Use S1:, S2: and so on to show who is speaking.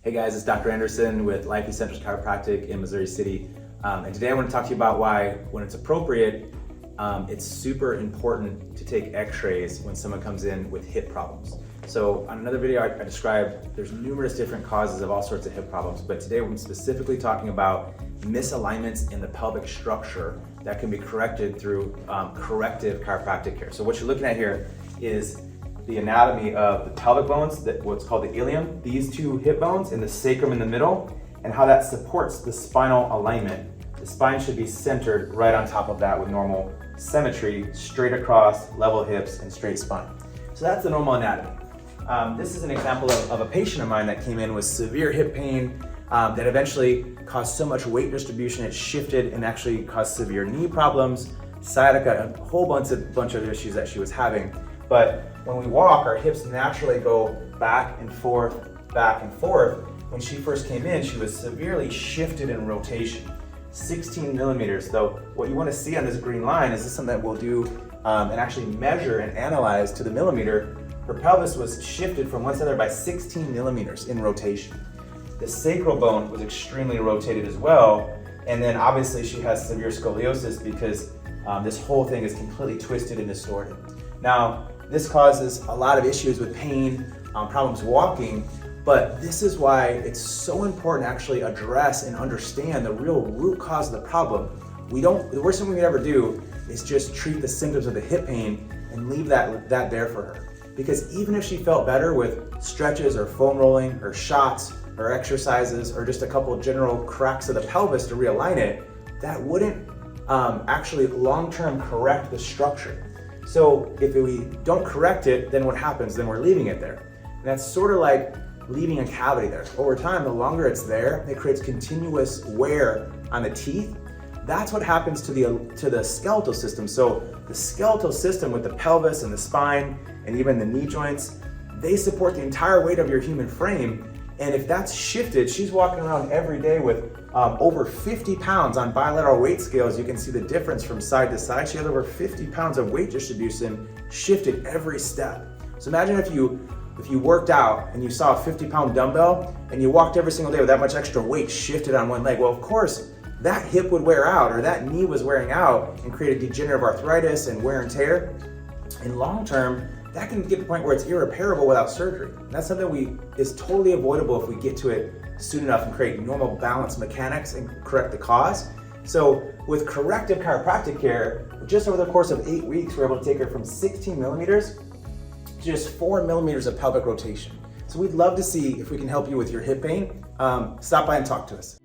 S1: Hey guys, it's Dr. Anderson with Life Essentials Chiropractic in Missouri City. And today I want to talk to you about why, when it's appropriate, it's super important to take x-rays when someone comes in with hip problems. So on another video I described there's numerous different causes of all sorts of hip problems, but today we're specifically talking about misalignments in the pelvic structure that can be corrected through corrective chiropractic care. So what you're looking at here is the anatomy of the pelvic bones, what's called the ilium, these two hip bones and the sacrum in the middle, and how that supports the spinal alignment. The spine should be centered right on top of that with normal symmetry, straight across, level hips, and straight spine. So that's the normal anatomy. This is an example of a patient of mine that came in with severe hip pain that eventually caused so much weight distribution it shifted and actually caused severe knee problems, sciatica, a whole bunch of issues that she was having. But when we walk, our hips naturally go back and forth, back and forth. When she first came in, she was severely shifted in rotation, 16 millimeters. Though what you want to see on this green line is this something that we'll do and actually measure and analyze to the millimeter. Her pelvis was shifted from one center by 16 millimeters in rotation. The sacral bone was extremely rotated as well. And then obviously she has severe scoliosis because this whole thing is completely twisted and distorted. Now, this causes a lot of issues with pain, problems walking, but this is why it's so important to actually address and understand the real root cause of the problem. The worst thing we could ever do is just treat the symptoms of the hip pain and leave that there for her. Because even if she felt better with stretches or foam rolling or shots or exercises or just a couple of general cracks of the pelvis to realign it, that wouldn't actually long-term correct the structure. So if we don't correct it, then what happens? Then we're leaving it there. And that's sort of like leaving a cavity there. Over time, the longer it's there, it creates continuous wear on the teeth. That's what happens to the skeletal system. So the skeletal system with the pelvis and the spine and even the knee joints, they support the entire weight of your human frame. And if that's shifted, she's walking around every day with over 50 pounds on bilateral weight scales. You can see the difference from side to side. She has over 50 pounds of weight distribution shifted every step. So imagine if you worked out and you saw a 50-pound dumbbell and you walked every single day with that much extra weight shifted on one leg. Well, of course, that hip would wear out or that knee was wearing out and create a degenerative arthritis and wear and tear. In long term, that can get to the point where it's irreparable without surgery. And that's something is totally avoidable if we get to it soon enough and create normal balance mechanics and correct the cause. So with corrective chiropractic care, just over the course of 8 weeks, we're able to take her from 16 millimeters to just 4 millimeters of pelvic rotation. So we'd love to see if we can help you with your hip pain. Stop by and talk to us.